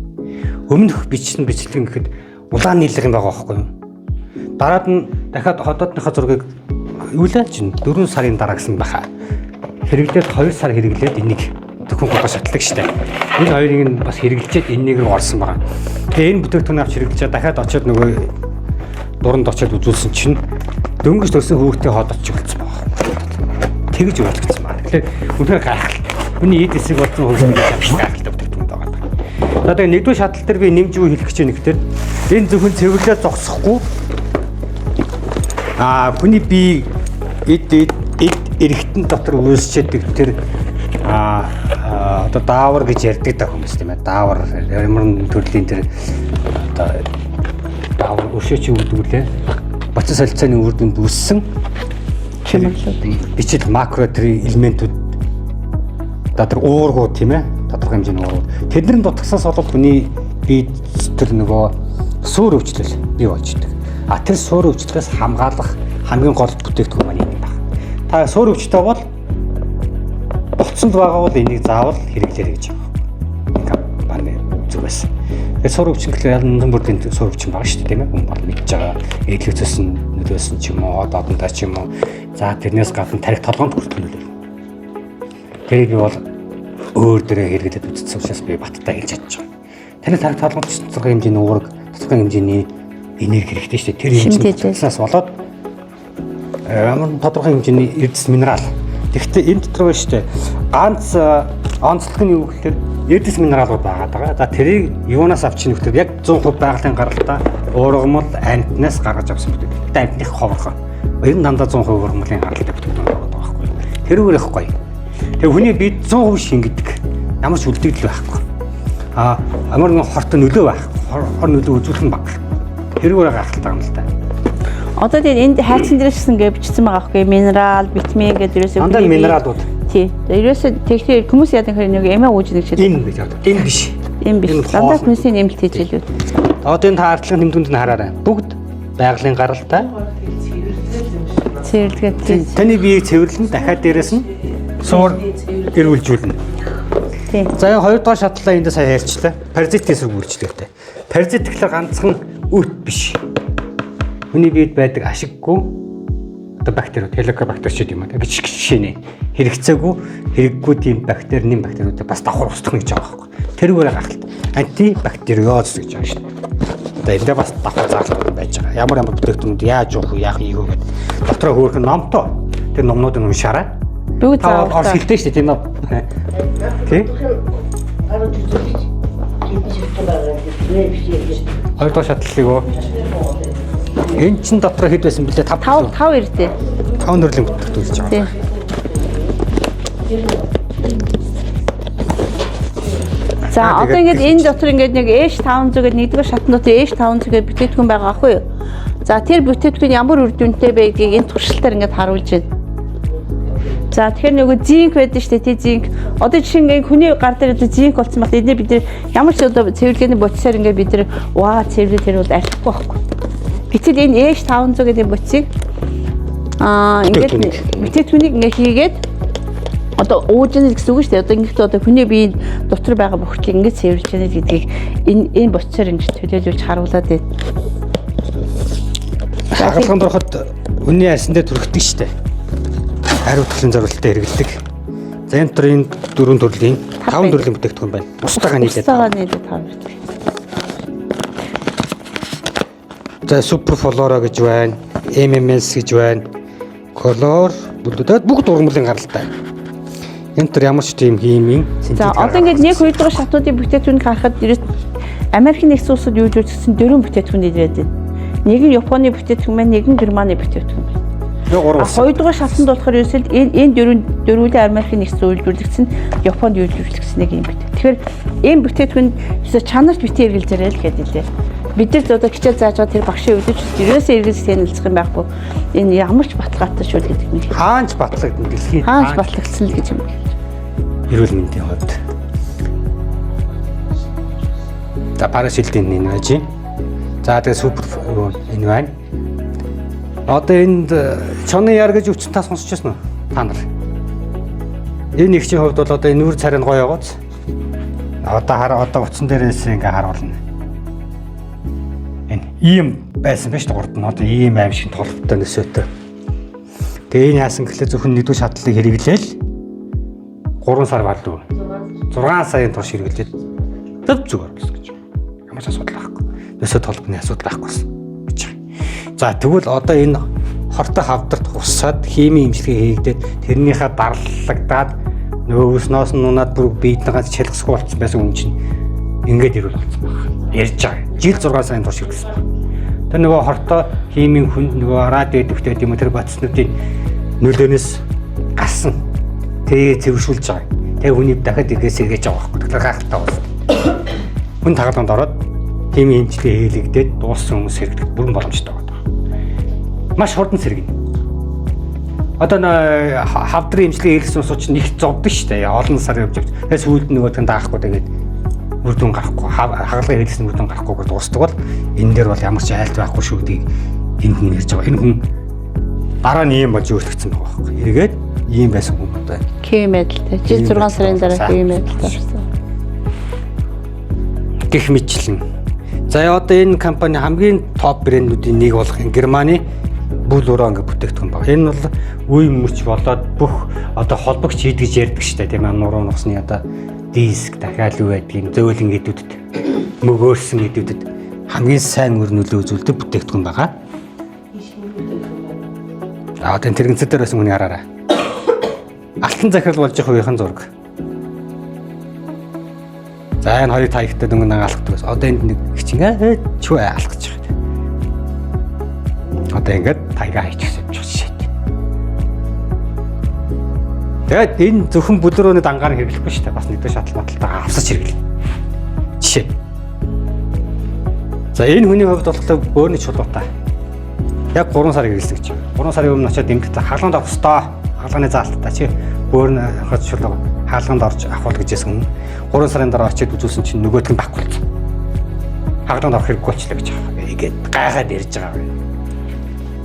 Өмнөх бичлэг гэхэд улаан нийлэг юм байгаа байхгүй юу? Дараад нь дахиад хотоодныхаа зургийг юулаач 4 сарын дараа гэсэн баха. Хэрэглээд 2 сар хэрэглээд энийг төхөн голоо шатлагдаг штэ. Энэ хоёрыг нь бас хэрэглэжээд энэнийг рүү орсон байгаа. Тэгээ энэ бүтээгдэхүүн авч хэрэглэжээ дахиад очиод нөгөө дуранд очиод үзүүлсэн чинь дөнгөж төрсэн хүүхдээ хоод очиж болсон байгаа. Тэгж ойлгоцсон байна. Тэгэхээр үнээр гайхалтай. Хүний эд эсрэг болсон хөлсөнд гайхалтай бүтээгдэхүүн байгаа. За тэгээ нэгдүгээр шатлал дээр би нэмж юу хэлэх гэж байна гэхээр энэ зөвхөн цэвэрлээ зогсохгүй хүний бие эд эргэтэн дотор үүсчээдэг тэр одоо даавар гэж ярьдаг та хүмүүс тийм ээ. Даавар ямар нэгэн төрлийн тэр одоо даавар өшөөч үүдгүү лээ. Боцос солилцооны үр дүнд үүссэн бичил макро тэр элементүүд тэр уургууд тийм ээ. Тодорхой хэмжээний уургууд. Тэдний дутагсаас болоод хүний бие тэр нөгөө суур өвчлөл бий болж идэг. Тэр суур өвчлөлөөс хамгаалах хамгийн гол бүтээгдэхүүн маань юм байна. Та суур өвчтэй бол болцсонд байгаа бол энийг заавал хэрэглээрэй гэж байгаа. Манай зүгээс. Тэгээд суур өвчин гэхэл янз бүрийн суур өвчин байгаа шүү дээ тийм ээ. Хүн бол мэдж байгаа. Эдлүүцээс нь нөлөөсөн ч юм уу, одоодондаа ч юм уу. За тэрнээс гадна тарих толгоонд хүртэл нөлөөлнө. Тэрийг бол өөр дээрээ хэрэглээд үзсэн учраас би баттай хэлж чадж байгаа. Тарих толгоонд тодорхой хэмжээний уураг, тодорхой хэмжээний энерги хэрэгтэй шүү дээ. Тэр хэмжээээс болоод ямар тодорхой хэмжээний эрдэс минерал. Тэгэхдээ энэ дотор байна шүү дээ. Ганц онцлог нь юу гэхээр эрдэс минералууд байгаа. За тэрийг юунаас авч ийн гэхээр яг 100% байгалийн гаралтай уургамал амьтнаас гаргаж авсан бүтээгдэхүүн. Амьтны ховорхон. Ер нь дандаа 100% уургамлын гаралтай бүтээгдэхүүн байгаа байхгүй. Тэрүүгээр ихгүй. Тэгээ хүний бие 100% шингэдэг. Ямар ч үлдэгдэл байхгүй. Ямар нэгэн хортой нөлөө байхгүй. Хор нөлөө үзүүлэх нь баг. Тэрүүгээр гахалтай юм л та. Одоо тэгээд энд хайцсан дээрээс ингээ бичсэн байгаа байхгүй минерал, витамин гэдэг ерөөсөө Андаа минералууд. Тий. Ерөөсөө тэгэхээр хүмүүс яадаг хэрэг нэг эмээ ууж нэг шиг. Энэ гэж одоо. Энэ биш. Энэ биш. Дандаа хүнсний нэмэлт хийж илүү. Одоо энэ таардлагын тэмдгүүнд нь хараарай. Бүгд байгалийн гаралтай. Цэвэрлэгээ тий. Таны биеийг цэвэрлэн дахиад дээрэс нь суур эрүүлжүүлнэ. Тий. За энэ хоёр дахь шатлаа эндээ сая ярьчлаа. Паразит эсрэг үйлчлэгтэй. Паразит гэхлээр ганцхан өрт биш. Хүний биед байдаг ашиггүй одоо бактериуд, хеликобактерчуд юм аа. Гэж жишээ нэ. Хэрэгцээгүй, хэрэггүй тийм бактери, нэм бактериудыг бас давхар устгах гэж байгаа байхгүй. Тэрүүгээр гаргалт. Антибактериоз гэж байгаа шүү дээ. Одоо эндээ бас давхар заалтууд байж байгаа. Ямар бүтээгдэхүүнүүд яаж уух вэ, яах юу гэдэг. Дотроо хөөрх нь номтой. Тэр номнуудыг уншаарай. Бүгд заавал орс хэлтэй шүү дээ тийм ном. Тий? Хоёр дахь шатлалыг оо. Энэ чин дотор хэд байсан бэлээ 5 ирдээ. 5 төрлийн бүтээгдэхүүн гэж байгаа. Тий. За одоо ингээд энэ дотор ингээд нэг H500 гэдэг нэгдүгээр шатны дотор H500 гэдэг бүтээгдэхүүн байгаа аахгүй юу? За тэр бүтээгдэхүүн ямар үр дүнтэй байдгийг энэ туршилтаар ингээд харуулж байна. За тэгэхээр нөгөө зинк байдаг шүү дээ тий зинк. Одоо жишээ нь хүний гар дээр зинк болсон багт эдгээр бид ямар ч одоо цэвэрлэгээний бодисоор ингээд бид цэвэрлэл тэр бол архихгүй байхгүй. Гэтэл энэ H500 гэдэг бодисыг ингээд бүтээгдэхүүнийг ингээд хийгээд одоо ууж яана гэсэн үг шүү дээ. Одоо ингээд одоо хүний биеийн дотор байгаа бүхнийг ингээд цэвэрлж яана гэдгийг энэ бодисоор ингээд төлөөлүүлж харуулад байна. Хагалганд ороход хүний арьсан дээр түрхдэг шүү дээ. Хариу утгын зорилттой хэрэгэлдэг. За энэ дотор энэ 4 төрлийн 5 төрлийн бүтээгдэхүүн байна. Бусдаагаа нийлээд 5. За суперфлора гэж байна, MMS гэж байна, колор бүлдээд бүгд ургамлын гаралтай. Энэ төр ямар ч тийм химийн За одоо ингээд 1 2 дугаар шатуудын бүтээгдэхүүнийг харахад ерөөс Америкийн нэгдсэн улсууд юу зүйлсэн 4 бүтээгдэхүүн ирээд байна. Нэг нь Японы бүтээгдэхүүн байна, нэг нь Германы бүтээгдэхүүн байна. Хоёр дугаар шатанд болохоор ерөөсөө энэ дөрвөлээ Америкийн нэгдсэн үйлдвэрлэгдсэн Японд үйлдвэрлэгдсэн нэг юм бит. Тэгэхээр энэ бүтээгдэхүүн чанарт битээ эргэлзээрэй л гэдэг лээ. Бид нар одоо хичээл зааж байгаа тэр багшийн өвдөж ерөөсөө эргэлзэх танилцах юм байхгүй. Энэ ямар ч баталгаатай шүү гэдэг нэг. Хаанч батлагдсан дэлхийн хаанч батлагдсан л гэж юм. Эрүүл мэндийн хувьд. За парашилтын энэ байж. За тэгээ супер энэ байна. Одоо энд чоны яар гэж өвчин та сонсч байсан уу? Та нар. Энэ ихчийн хувьд бол одоо энэ нүр царай нь гоё яваац. Одоо утсан дээрээс ингээ харуулна. Энэ ийм байсан байж гурд нь одоо ийм аим шиг толботой нөсөөтэй. Тэгээ энэ яасан гэхлээр зөвхөн нэгдүгээр шатлалыг хэрэглээл 3 сар болов. 6 сарын турш хэрэглээд төв зүгээр болсон гэж. Ямар ч асуудал байхгүй. Нөсөө толбны асуудал байхгүйсэн. За тэгвэл одоо энэ хортой хавдарт усаад химийн имчилгээ хийгдээд тэрнийхээ дарлагдаад нөгөө өснөөс нь нунаад бүр биеднээс чалгасгүй болсон байсан хүн чинь ингээд ирүүл болсон байна. Ярьж байгаа. Жил 6 сарын турш ирсэн. Тэр нөгөө хортой химийн хүн нөгөө радио дэвтээд юм тэр бодиснуудын нөлөөнөөс гарсан. Тэгээ цэвэршүүлж байгаа. Тэгээ хүний дахиад эргээс эргэж байгаа байхгүй. Тэгэхээр гайхалтай болсон. Хүн тагаланд ороод химийн имчилгээ хийлэгдээд дууссан хүмүүс хэрэглэх бүрэн боломжтой байна. Маш хурдан сэргэнэ. Одоо хавдрын имчилгээ хийлгэсэн ус чинь их зовдөг шүү дээ. Олон сар явж байгаа. Тэгээс сүүлд нөгөөдгөн даахгүй тэгээд үр дүн гарахгүй, хагалгаа хийлгэсэн үр дүн гарахгүйгээр дуусдаг бол энэ дээр бол ямар ч айлт байхгүй шүү гэдгийг энд нь ярьж байгаа. Энэ хүн дараа нь ийм болж өөрчлөгдсөн байгаа байхгүй. Эргээд ийм байсан хүн одоо Кем медалтай. Жил 6 сарын дараа кем медалтай авсан. Гэх мэтлэн. За одоо энэ компани хамгийн топ брэндүүдийн нэг болох Германы Булурон гэх бүтээгдэхүүн байна. Энэ бол үе мөч болоод бүх одоо холбогч хийд гэж ярьдаг шүү дээ тийм ээ. Нуруу нусны одоо диск дахиад юу байдгийг зөөлөн гэдүүдэд мөгөөрсөн гэдүүдэд хамгийн сайн үр нөлөө үзүүлдэг бүтээгдэхүүн байгаа. Одоо энэ тэрэгцэл дээр байсан хүний хараарай. Алтан захирал болж явах үеийнхэн зураг. За энэ хоёрыг таягтай дөнгөн алхдаг байсан. Одоо энд нэг хичнээн чүү алхаж байгаа. Одоо ингээд таяга хийчихсэн юм шиг. Тэгээд энэ зөвхөн бүлрөөний дангаар хэрэглэхгүй шүү дээ. Бас нэгдүгээр шатал маталтайгаа авсаж хэрэглэнэ. Жишээ. За энэ хүний хувьд болохоор бөөрийн чулуутай. Яг 3 сар хэрэгэлдэг чи. 3 сарын өмнө очиод эмгэгтэй хаалганд орох ёстой. Хаалганы заалтаа чи бөөрн хоцчлог хаалганд орж авах гэж хэлсэн. 3 сарын дараа очиод үзүүлсэн чинь нөгөөдг нь баггүй болсон. Хаалганд орох хэрэггүй болчихлоо гэж байгаа. Ингээд гайхаад ярьж байгаа.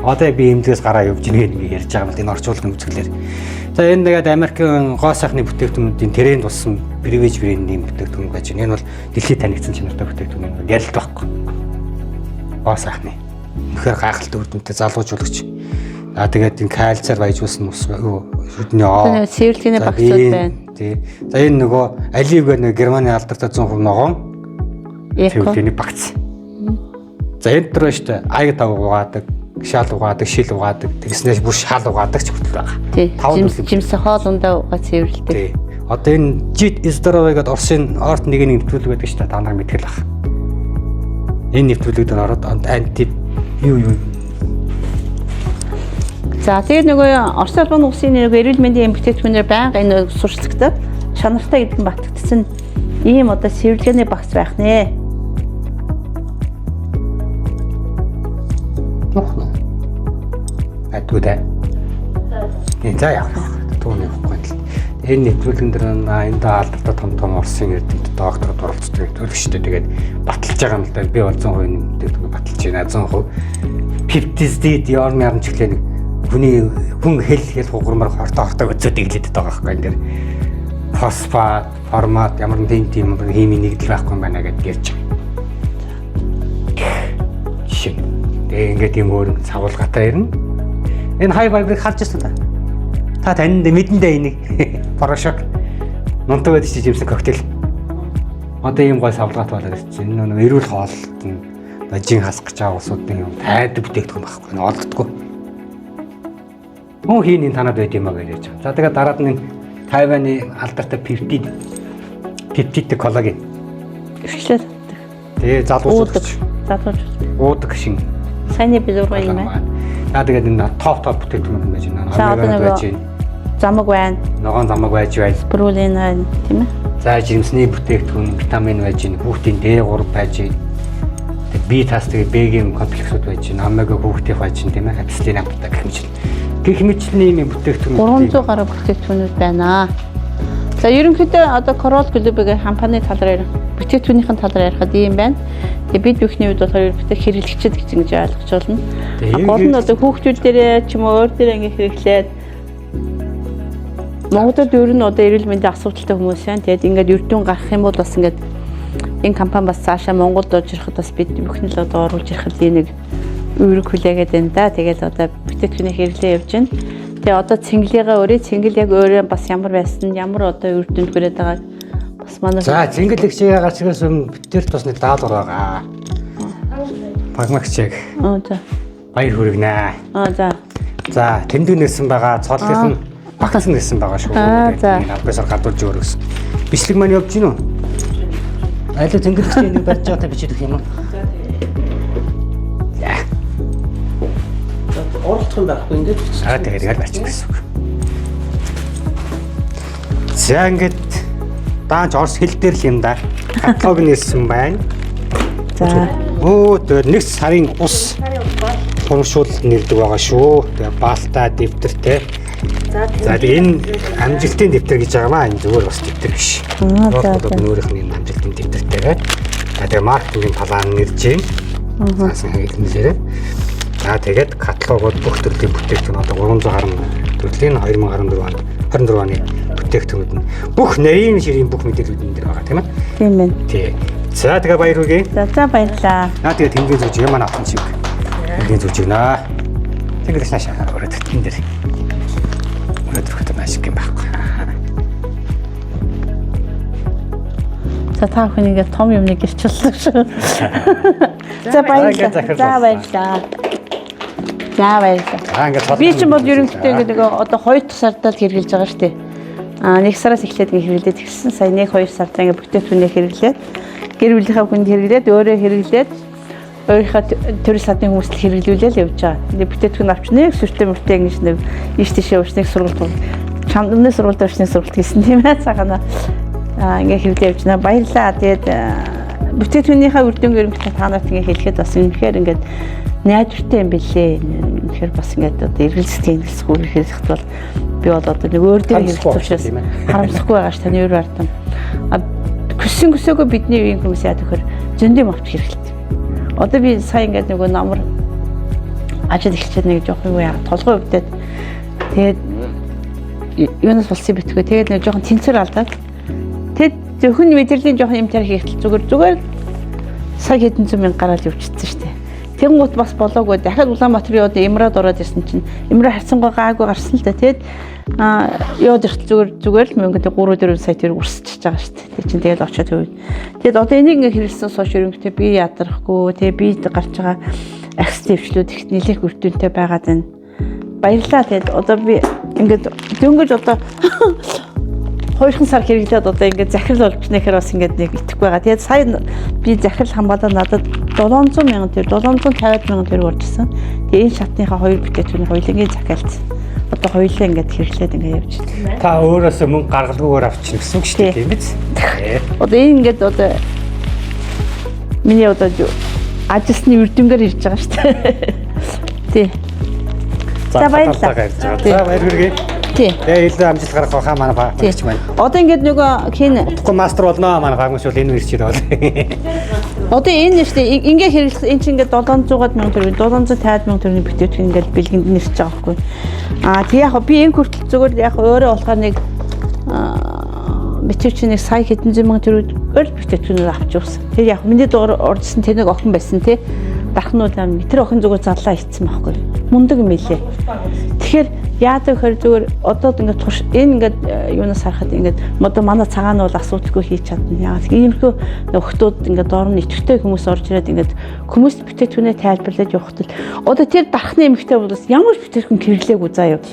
Одоо би эмнэлгээс гараа явж ийнэ гэж ярьж байгаа бол энэ орчуулгын үзэглэлээр. За энэ нэгэд Америкийн гоо сайхны бүтээгдэхүүнүүдийн тренд болсон privilege брендийн бүтээгдэхүүн байж байна. Энэ бол дэлхийд танигдсан чанартай бүтээгдэхүүн юм. Ярилт байхгүй. Гоо сайхны. Үнэхээр гайхалтай үр дүнтэй залуужуулагч. За тэгээд энэ кальцаар баяжуулсан ус шүдний оо. Цэвэрлэгийн багцууд байна. Тий. За энэ нөгөө Аливг нэг Германы алдартай 100% ногоон. Цэвэрлэгийн багц. За энэ дөрөв штэ аяг тав угаадаг, шал угаадаг, шил угаадаг, тэгснээр бүр шал угаадаг ч хүртэл байгаа. Тий. Жимс хоолундаа угаа цэвэрлэдэг. Тий. Одоо энэ жит здоровой гэдэг Орсын орт нэг нэвтрүүлэг байдаг штэ та нар мэдгэл ах. Энэ нэвтрүүлэгд ороод анти юу За тэгээд нөгөө Орос улбаны улсын нэг эрүүл мэндийн эмэгтэйчүүнээр байнга энэ сурчлагдаг чанартай гэдэн батгдсан ийм одоо цэвэрлэгээний багц байх нэ. Атгуудаа. Энэ заа яах вэ? Түүний хөхгүй л. Энэ нэвтрүүлгэн дээр энэ алдартай том Оросын эрдэмтэд докторд оролцдог нэвтрүүлэгчтэй тэгээд баталж байгаа юм л да. Би бол 100% нэмэгдээд баталж байна. 100% 50-д яарны харамчлаа нэг хүн хэл хугармаар хортой өцөөд иглээд байгаа байхгүй энэ дэр фосфат, формат ямар нэгэн тийм химийн нэгдэл байхгүй юм байна гэдээ ярьж байгаа. Жишээ. Тэгээ ингээд юм өөр цавуулгатай ирнэ. Энэ хай вайбрыг харж ирсэн та. Та танд мэдэндээ энийг порошок нунтаа байдаг чи жимсэн коктейл. Одоо ийм гой савлгаат болоод ирсэн. Энэ нэг эрүүл хооллолт нь жин хасах гэж байгаа улсуудын юм тайдаг бүтээгдэхүүн байхгүй. Энэ олддоггүй. Мөн хин энэ танад байд юм аа гэж ярьж байгаа. За тэгээд дараад нь Тайваны алдартай пептид коллаген. Өчлөөд. Тэгээ залуучуулагч. Уудаг шин. Сайн би зураг юм байна. За тэгээд энэ топ бүтээгдэхүүн байж байна. Омега байж байна. Замаг байна. Ногоон замаг байж байна. Спирулин байна, тийм ээ. За жимсний бүтээгдэхүүн, витамин байж байна. Хүүхдийн D3 байж байна. Би тас тэгээ Б-гийн комплексууд байж байна. Омега хүүхдийн байж байна, тийм ээ. Апсилин амттай гэх мэт. Гэх мэтчлийн бүтээгдэхүүн 300 гаруй бүтээгдэхүүнүүд байна. За ерөнхийдөө одоо Корол Глобалын компани талаар бүтээгдэхүүнийхэн талаар ярихад ийм байна. Тэгээ бид бүхний үед болохоор ерөнхийдөө хэрэглэгчид гэж ингэж ойлгож байна. Гол нь одоо хүүхдүүдээрээ ч юм уу өөр дээрээ ингэ хэрэглээд Монголд ер нь одоо эрүүл мэндийн асуудалтай хүмүүс байна. Тэгээд ингээд эрдүүн гарах юм бол бас ингээд энэ компани бас цаашаа Монголд орж ирэхэд бас бид бүхний л одоо оруулж ирэхэд нэг үүрэг хүлээгээд байна да. Тэгээд одоо бүтээгдэхүүний хэрэглээ явж байна. Тэгээ одоо цэнгэлийгээ өөрөө цэнгэл яг өөрөө бас ямар байсан, ямар одоо үр дүнд хүрээд байгааг бас манай. За цэнгэл гिचгээ гачгаас өмнө битэрт бас нэг даалгавар байгаа. Багмагчиг. За. Баяр хүргэнэ. За. За тэмдэг нэрсэн байгаа, цоллын багтсан нэрсэн байгаа шүү. Тэгээд албасаар гадуулж өгсөн. Бичлэг маань явж гин үү? Айло цэнгэл гिचгээ нэг барьж байгаа бичиж өгөх юм уу? Оролцох юм байхгүй ингээд. Тэгээд барьчих гэсэн үг. За ингээд даанч орс хэл дээр л юм да. Каталог нээсэн байна. За. Тэгээд нэг сарын ус урамшуулалт нэрдэг байгаа шүү. Тэгээд баалтай дэвтэртэй. За энэ амжилтын дэвтэр гэж байгаа маа. Энэ зүгээр бас дэвтэр биш. Өөрийнх нь амжилтын дэвтэртэй. Тэгээд маркетингийн талаар нэрж байна. Заасан хэлнэлээрээ. За тэгээд каталогууд бүх төрлийн бүтээгдэхүүн одоо 300 гаруй төрлийн 2024 оны бүтээгдэхүүнүүд нь бүх нарийн ширийн бүх мэдээлүүд энэ дээр байгаа тийм ээ. Тийм байна. Тий. За тэгээ баяр хүргэе. За баярлаа. Тэгээд тэмдэг зүж юм маань авсан шиг. Тэмдэг зүж гинэ. Тэгээд цаашаа ороод энэ дээр. Өнөөдөр хөтөн ашиг юм байхгүй. За та бүхэн ингээд том юмныг гэрчлээ шүү. За баярлаа. За баярлалаа. Би ч бол ерөнхийдөө ингээд одоо 2 дахь сардаа хэрэгжилж байгаа шүү дээ. 1 сараас эхлээд ингээд хэрэглээд ирсэн. Сая 1-2 сардаа ингээд бүтээгдэхүүнээ хэрэглээд, гэр бүлийнхээ хүнд хэрэглээд, өөрөө хэрэглээд, өөрийнхөө төр садны хүмүүст хэрэглүүлээд явж байгаа. Тэгээд бүтээгдэхүүн авч нэг сүртэй мөртэй ингэж нэг ийш тийшээ уушныг сургалт. Чамдны сургалт уушныг сургалт гэсэн тийм ээ цагаана. Ингээд хэрэглээ явж байна. Баярлалаа. Тэгээд бүтээгдэхүүнийхээ үр дүнг ерөнхийдөө та нарт ингээд хэлэхэд бас үнэхээр ингээд найдвартай юм бэлээ. Тэгэхээр бас ингээд одоо эргэл сэтгэл хэлсгүй хэлэхэд бол би бол одоо нэг өөр дээр хэлэх учраас харамсахгүй байгаа ш таны өөр ардам. Көсөөгөө бидний үеийн хүмүүс яадаг хэр зөндөө мовч хэрэгэлт. Одоо би сая ингээд нөгөө намар ажил эхэлчихэд нэг жоох юу яа толгой өвдөд тэгээд юунаас болсон битгөө тэгээд нэг жоохон тэнцвэр алдаад тэгээд зөвхөн мэдрэлийн жоохон юм тарих хийхтэл зүгээр сая хэдэн зуун мянга гараад явчихсан шүү дээ. Тэнгуут бас болоогүй дахиад Улаанбаатарын яваад Имраад ороод ирсэн чинь Имраа харцангой гаагүй гарсан л да тэгээд яваад иртэл зүгээр л мөнгө 3-4 сая төгрөг үрсчихэж байгаа шүү дээ. Тэгээд чинь тэгэл очиод хөвд. Тэгээд одоо энийг ингээ хэрэгэлсэн сууш ерөнхийдөө би ядарахгүй тэгээд би гарч байгаа ахс төвчлүүд их нэлээд үр дүнтэй байгаад байна. Баярлалаа. Тэгээд одоо би ингээд дөнгөж одоо 2 сар хэрэглээд одоо ингээд захирал болж нэхэр бас ингээд нэг итгэхгүй байгаа. Тэгээд сая би захирал хамгаалаад надад 700,000 төгрөг 750,000 төгрөг урьдсан. Тэгээд энэ шатныхаа 2 бүтээгдэхүүний хоёулангийн захиалц. Одоо хоёулаа ингээд хэрэглээд ингээд явж байна. Та өөрөөсөө мөнгө гаргалгүйгээр авчихна гэсэн үг шүү дээ тийм биз? Одоо энэ ингээд одоо миний одоо ажилсны үрдүнгээр ирж байгаа шүү дээ. Тий. За баярлалаа. За баяр хүргэе. Тий. Тэгээ илүү амжилт гаргах хаа манай багч маань. Одоо ингээд нөгөө хин Тэгэхгүй мастер болно манай багч бол энэ ирчээр бол. Одоо энэ нь шүү дээ. Ингээ хэрэглэх энэ чинь ингээд 700,000 төгрөг 750,000 төгрөгийн бүтээгдэхүүн ингээд бэлгэнд нэрч байгаа байхгүй. Тэг яг би энэ хүртэл зүгээр яг өөрөө болохоор нэг битүүчнийг сая хэдэн зуун мянга төгрөгөөр бүтээгдэхүүнээр авч явсан. Тэр яг миний доор оржсэн тэр нэг охин байсан тий. Дархнууд аа тэр охин зүгээр заллаа ицсэн байхгүй. Мундаг юм хэлээ. Тэгэхээр яадаг хэр зүгээр одоо ингээд турш энэ ингээд юунаас харахад ингээд одоо манай цагаан бол асуудалгүй хийж чадна. Яагаад иймэрхүү нөхдүүд ингээд доор нь итгэвтэй хүмүүс орж ирээд ингээд хүмүүст бүтээгдэхүүнээ тайлбарлаад явахад одоо тэр дархны эмэгтэй бол ямар ч бүтээгдэхүүн хэрэглээгүй заа юу.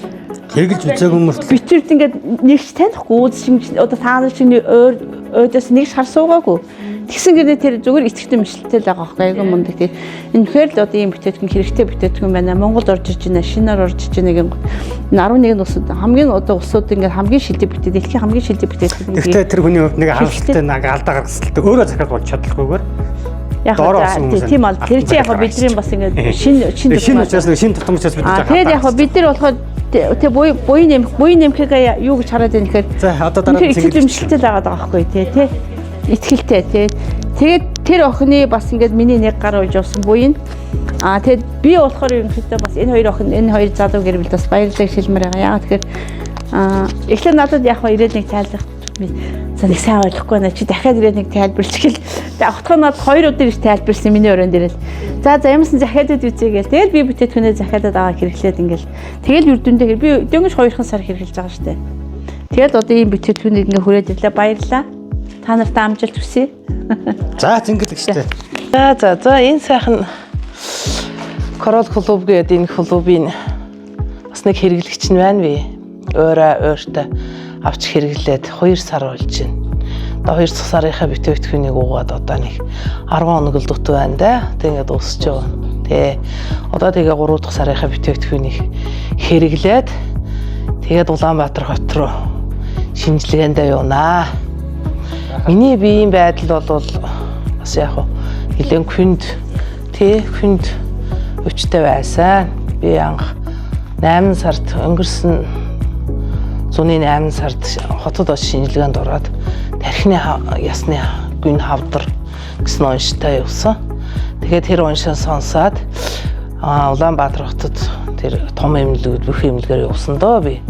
Хэрэглэж үзээгүй мөртлөө бичвэрт ингээд нэгч танихгүй үзшин одоо таанал чинь өөдөөс нэгч хар суугаагүй. Тэгсэн гэрээ тэр зүгээр эцэгтэй мэдлэлтэй л байгаа байхгүй айгүй мундаг. Тэгээд энэхээр л одоо ийм бүтээгдэхүүн хэрэгтэй бүтээгдэхүүн байна. Монголд орж иж байна, шинээр орж иж байна гэх 11 усуд хамгийн одоо усууд ингээд хамгийн шилдэг бүтээгдэхүүн, дэлхийн хамгийн шилдэг бүтээгдэхүүн. Гэхдээ тэр хүний хувьд нэг харамсалтай нэг алдаа гаргасалтай өөрөө захиалж болж чадлаггүйгээр яг тийм бол тэр чинь яг бидний бас ингээд шинэ учраас нэг шинэ тутам учраас бид яг тэгээд яг бид нар болохоор тэг буян нэмхийг юу гэж хараад байна гэхээр за одоо дараа нь эцэг зэмжлэлтэй л байгаа байхгүй тий итгэлтэй тий тэгээд тэр охины бас ингээд миний нэг гар ууж явсан буян тэгээд би болохоор ерөнхийдөө бас энэ хоёр охин энэ хоёр залуу гэр бүл бас баярлалаа хэлмээр байгаа яагаад тэгэхээр эхлээд надад яг ирээд нэг тайлбар за нэг сайн ойлгохгүй байна чи дахиад ирээд нэг тайлбарлаж гэл тэгээд авахтаа надад 2 өдөр их тайлбарлсан миний өрөөнд ирээд за ямарсан захиадад үзье гээл тэгээд би бүтээтгүнээ захиадад аваа хэрэглээд ингээл тэгэл үрдүндээ би дөнгөж 2 сар хэрэглэж байгаа штэ тэгээд одоо ийм бүтээтгүнийг ингээ хүрээд ирлээ баярлалаа та нартай амжилт хүсье за зингэлэг штэ за энэ сайхан Корол клуб гэдэг энэ клубын бас нэг хэрэглэгч нь байна би өөртөө авч хэрэглээд 2 сар болж байна. Одоо 2 сарынхаа бүтээгдэхүүнийг уугаад одоо нэг 10 хоног л дутуу байна да. Тэгээд дуусч байгаа. Тэ. Одоо тэгээ 3 дахь сарынхаа бүтээгдэхүүнийг хэрэглээд тэгээд Улаанбаатар хот руу шинжилгээндээ явнаа. Миний биеийн байдал бол бас яг нэлээд хүнд өвчтэй байсан. Би анх 8 сард өнгөрсөн зуны 8 сард хотод очиж шинжилгээнд ороод тархины ясны гүн хавдар гэсэн унштай явсан. Тэгээд тэр уншаа сонсоод Улаанбаатар хотод тэр том эмнэлгүүд бүх эмнэлгээр явсан доо би.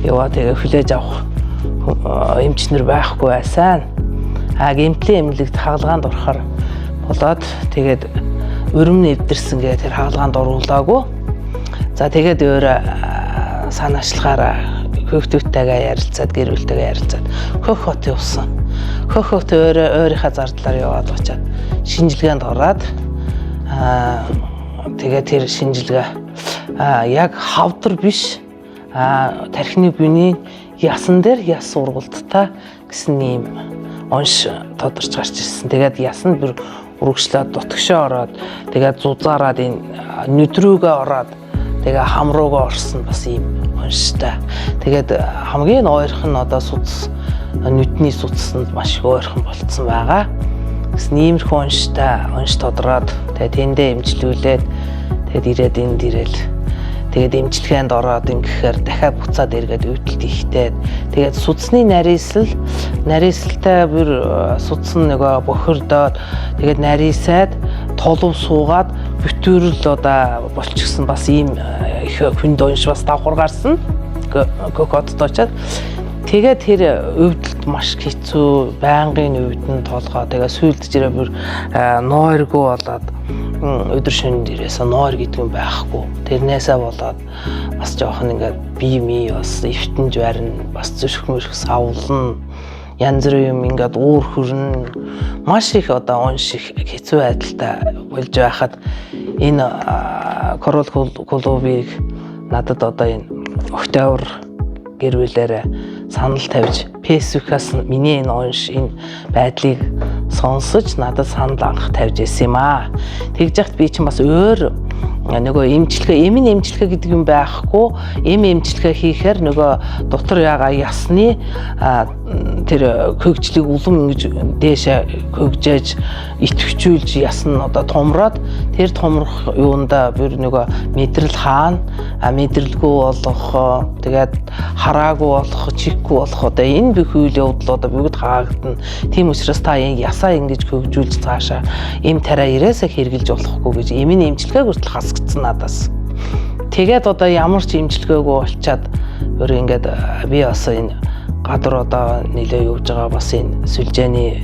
Яваа тэгээ хүлээж авах эмчнэр байхгүй байсан. Гэмтлийн эмнэлэгт хаалгаанд орохоор болоод тэгээд өрөм нэвдэрсэн гэ тэр хаалгаанд оруулаагүй. За тэгээд өөрөө санаачлахаараа хөвгтүүдтэйгээ ярилцаад гэр бүлтэйгээ ярилцаад хөх хот явсан. Хөх хот өөрийнхөө зардлаар яваад очиад шинжилгээнд ороод тэгээд тэр шинжилгээ яг хавдар биш тархины гүний ясан дээр яс ургалттай гэсэн юм онш тодорч гарч ирсэн. Тэгээд ясан бүр үргэлжлээд дутгшоо ороод тэгээд зузаараад энэ нүдрүүгээ ороод тэгээ хамруугаа орсон бас ийм онштой. Тэгээд хамгийн ойрхон нь одоо судас нүдний судаснд маш их ойрхон болцсон байгаа. Гэсэн иймэрхүү онш тодроод тэгээ тэндээ эмчилүүлээд Тэгээд ирээд энд ирээл тэгээд эмчилгээнд ороод ингэхээр дахиад буцаад эргээд өвдөлт ихтэй. Тэгээд судасны нарийсалтай бүр судсан нөгөө бохирдоод тэгээд нарийсаад толов суугаад бүтүүрэл одоо болчихсон бас ийм их хүнд унш бас давхар гарсан. Кокотод очоод тэгээд тэр өвдөлт маш хэцүү, байнгын өвдөн толгоо. Тэгээд сүйд жирээ бүр нойргүй болоод өдөр шөнөнд ирээс нойр гэдэг юм байхгүй. Тэрнээсээ болоод бас жоохон ингээд бие бас эвтэнж барина, бас зүрх мөрх савлна. Янз бүрийн юм ингээд уур хүрнэ. Маш их одоо унших хэцүү байдалтай болж байхад энэ Корол клубыг надад одоо энэ октябр гэр бүлээрээ санал тавьж фэйсбүүкээс миний энэ унш энэ байдлыг сонсож надад санал анх тавьж ирсэн юм аа. Тэгж яхад би чинь бас өөр нөгөө эмийн эмчилгээ гэдэг юм байхгүй. Эмчилгээ хийхээр нөгөө дотор яга ясны тэр хөгжлийг улам ингэж дээшээ хөгжээж идэвхжүүлж ясна одоо томроод тэр томрох юунда бүр нөгөө мэдрэл хаана мэдрэлгүй болох тэгээд хараагүй болох чиггүй болох одоо энэ бүх үйл явдал одоо бүгд хаагдана. Тийм учраас та ясаа ингэж хөгжүүлж цаашаа эм тараа ирээсээ хэрэгжилж болохгүй гэж эмийн эмчилгээг хүртэл хасагдсан надаас. Тэгээд одоо ямар ч эмчилгээгүй болчаад өөр ингээд би бас энэ гадар одоо нэлээ явж байгаа бас энэ сүлжээний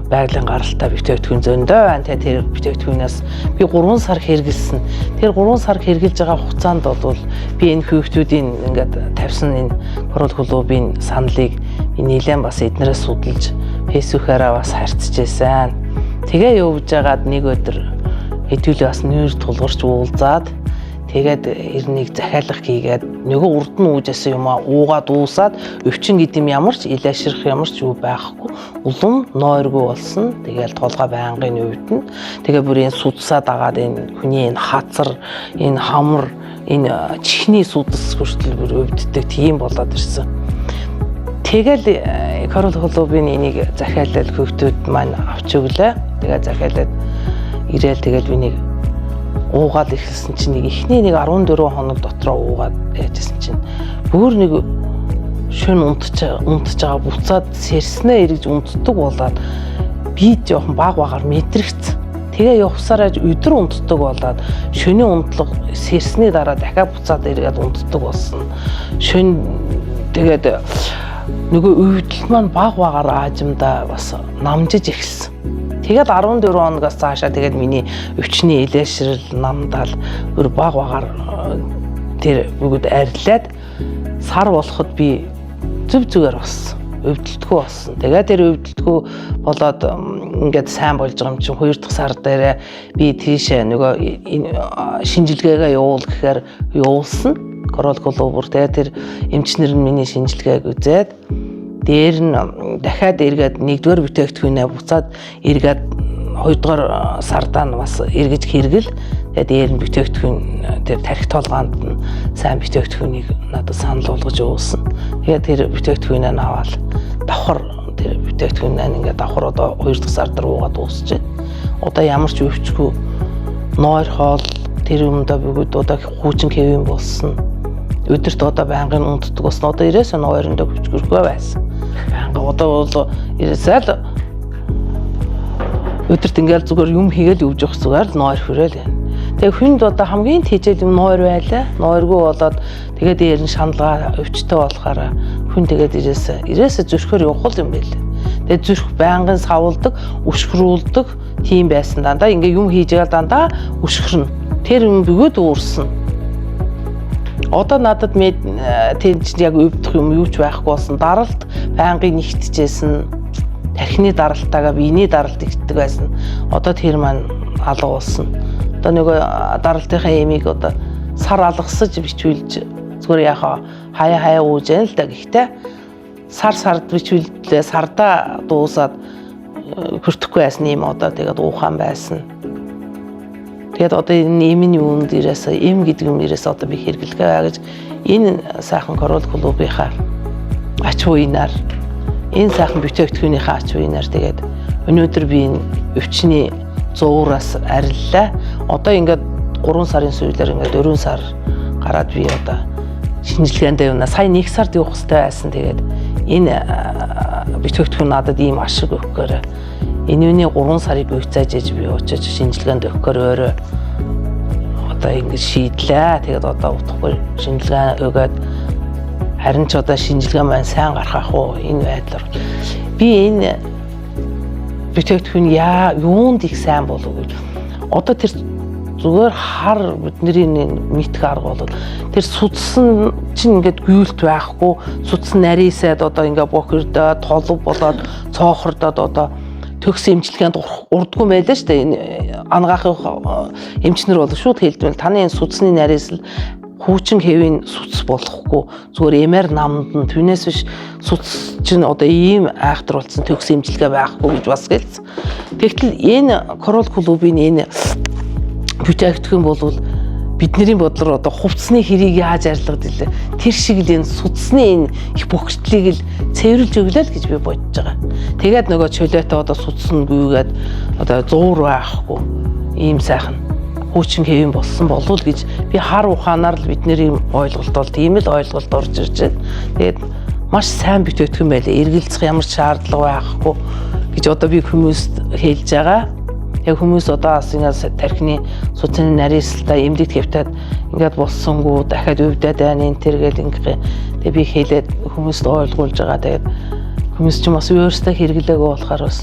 байгалийн гаралтай бүтээгдэхүүн зөндөө байна. Тэр бүтээгдэхүүнээс би 3 сар хэрэгэлсэн. Тэр 3 сар хэрэгжилж байгаа хугацаанд бол би энэ хүүхдүүдийн ингээд тавьсан энэ Корол клубын саналыг нэлээд бас эднэрээс судалж фэйсбүүкээрээ бас харьцажсэн. Тэгээ явж байгаад нэг өдөр хэдүүлээ бас нүүр тулгарч уулзаад тэгээд эрнийг захиалга хийгээд нөгөө урд нь үүжсэн юм уугаад уусаад өвчин гэдэг юм ямар ч илэшрэх ямар ч юу байхгүй улам нойргүй болсон. Тэгээл толгой байнгын өвдөн. Тэгээ бүр энэ судсаа дагаад энэ хүний энэ хацар, энэ хамар, энэ чихний судас хүртэл бүр өвддөг тийм болоод ирсэн. Тэгэл Корол клубын энийг захиалал хөвгтүүд маань авч өглөө. Тэгээ захиалаад ирээл тэгэл би нэг уугаад ихсэн чинь нэг ихний нэг 14 хоног дотроо уугаад яжсэн чинь бүр нэг шөнө унтж байгаа буцаад сэрснээ эргэж унтдаг болоод би жоохон баг-багаар мэдрэгцэн. Тэгээ явсараа өдөр унтдаг болоод шөнийн унтлага сэрсний дараа дахиад буцаад эргээд унтдаг болсон. Шөнө тэгээд нөгөө өвдөл маань баг-багаар аажимдаа бас намжиж эхэлсэн. Тэгээд 14 хоногоос цаашаа тэгээд миний өвчний илээшрэл намдаал бүр баг-багаар тэр бүгд арилаад сар болоход би зүгээр болсон. Өвдөлтгүй болсон. Тэгээд тэр өвдөлтгүй болоод ингээд сайн болж байгаа юм чинь 2 дахь сар дээр би тийшээ нөгөө шинжилгээгээ явуул гэхээр явуулсан. Корол клубур тэгээд тэр эмчнэр нь миний шинжилгээг үзээд дээр нь дахиад эргээд 1-р бүтээгдэхүүнээ буцаад эргээд 2-р сардаа бас эргэж хэрэгэл. Тэгээд дээр нь бүтээгдэхүүн тэр тархи толгоонд нь сайн бүтээгдэхүүнийг надад санал болгож өгсөн. Тэгээд тэр бүтээгдэхүүнээ аваад давхар тэр бүтээгдэхүүнээ ингээд давхар одоо 2 дахь сар дээр уугаад дуусч байна. Одоо ямар ч өвчгүй нойр хоол тэр өмнөдөө бүгд одоо хуучин хэвэн болсон. Өдөрт одоо байнгын унтдаг болсон. Одоо ирээсээ нойрондоо хүчгэрхөө байсан. Байнга одоо бол ирээсээ л өдөрт ингээл зүгээр юм хийгээл өвж явах зүгээр л нойр хүрээл байна. Тэгээ хүнд одоо хамгийн тийжэл юм нойр байлаа. Нойргүй болоод тэгээд дээр нь шаналгаа өвчтэй болохоор хүн тэгээд ирээсээ зүрхээр явах юм байл. Тэгээд зүрх байнгын савлдаг, өшгөрүүлдэг тийм байсан. Дандаа ингээ юм хийж байгаа дандаа өшгөрнө. Тэр юм бүгд уурсан. Одоо надад тийм чинь яг өвдөх юм юу ч байхгүй болсон. Даралт байнгын нэгтжсэн. Тархины даралтаагаа биений даралт ихдэг байсан. Одоо тэр маань алга болсон. Одоо нөгөө даралтынхаа эмийг одоо сар алгасаж бичүүлж зүгээр яхаа хаяа ууж яана л да. Гэхдээ сард бичүүлээ сардаа дуусаад хүртэхгүй байсан юм одоо тэгээд уухаан байсан. Тэгээд одоо энэ эмийн юунд ирээс эм гэдэг юм ирээс одоо би хэрэглэгээ гэж энэ сайхан Корол клубынхаа ач уянаар энэ сайхан бүтээгдэхүүнийхээ ач уянаар тэгээд өнөөдөр би энэ өвчний зуураас ариллаа. Одоо ингээд 3 сарын сүүлээр ингээд 4 сар гараад би одоо шинжилгээндээ юуна сая 1 сард явах хэрэгтэй байсан. Тэгээд энэ бүтээгдэхүүн надад ийм ашиг өгөхөөр энэ үний 3 сарыг буйцааж ээж би очиж шинжилгээнд өгөхөөр өөрөө одоо ингэж шийдлээ. Тэгээд одоо утгагүй шинжилгээ өгөөд харин ч одоо шинжилгээ маань сайн гарах уу энэ байдлаар би энэ бүтээгдэхүүн юунд их сайн болов гэж одоо тэр зүгээр хар бидний мэдх арга бол тэр судсан чинь ингээд гүйлт байхгүй судсан нарийсаад одоо ингээд бохирдоод толов болоод цоохордоод одоо төгс эмчилгээнд урдгүй байлаа шүү дээ. Энэ ангаахын эмчнэр бол шууд хэлдвэл таны энэ судасны нарийсэл хуучин хэвийн судас болохгүй зүгээр эмээр намд нь түүнээс биш судас чинь одоо ийм айхтар болсон төгс эмчилгээ байхгүй гэж бас гэлсэн. Тэгтэл энэ Coral клубын энэ бүтээгдэхүүн бол бидний бодлоор одоо хувцсны хэрийг яаж арилгад илээ. Тэр шиг л энэ судасны энэ их бохирдлыг л цэвэрлж өглөө л гэж би бодож байгаа. Тэгээд нөгөө чөлөөтэй одоо судас нь гүйгээд одоо зуур байхгүй ийм сайхан хуучин хэвэн болсон болов гэж би хар ухаанаар л бидний ойлголт бол тийм л ойлголт орж ирж байна. Тэгээд маш сайн бүтээгдэхүүн байлаа. Эргэлзэх ямар ч шаардлага байхгүй гэж одоо би хүмүүст хэлж байгаа. Яг хүмүүс одоо бас ингээд тархины судасны нарийсалтай эмнэлэгт хэвтээд ингээд болсонгүй дахиад өвдөд байна энэ төр гэл ингээд тэгээ би хэлээд хүмүүст ойлгуулж байгаа. Тэгээд хүмүүс ч бас өөрсдөө хэрэглээгөө болохоор бас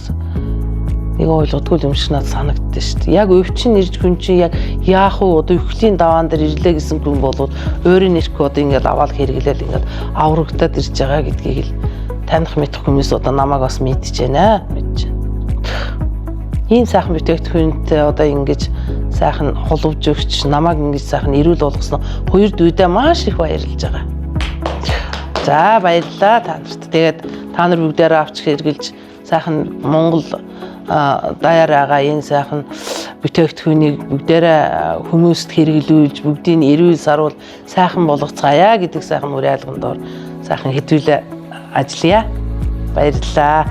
нэг ойлгодгүй юм шиг надад санагддаг шүү дээ. Яг өвчин ирж хүн чинь яг яах вэ одоо өвхлийн даваан дээр ирлээ гэсэн хүн бол өөрийн нэрхүү одоо ингээд аваад хэрэглээл ингээд аврагдаад ирж байгаа гэдгийг л таних мэдэх хүмүүс одоо намайг бас мэдчихэж байна. Мэдчихэж. Ийм сайхан бүтээгдэхүүнтэй одоо ингэж сайхан холовж өгч намайг ингэж сайхан эрүүл болгосноо хоёр дүйдээ маш их баярлж байгаа. За баярлалаа та нарт. Тэгээд та нар бүгдээрээ авч хэрглэж сайхан Монгол даяараа энэ сайхан бүтээгдэхүүнийг бүгдээрээ хүмүүст хэрэглүүлж бүгдийг эрүүл саруул сайхан болгоцгаая гэдэг сайхан уриалгандор сайхан хэдүүлээ ажиллая. Баярлалаа.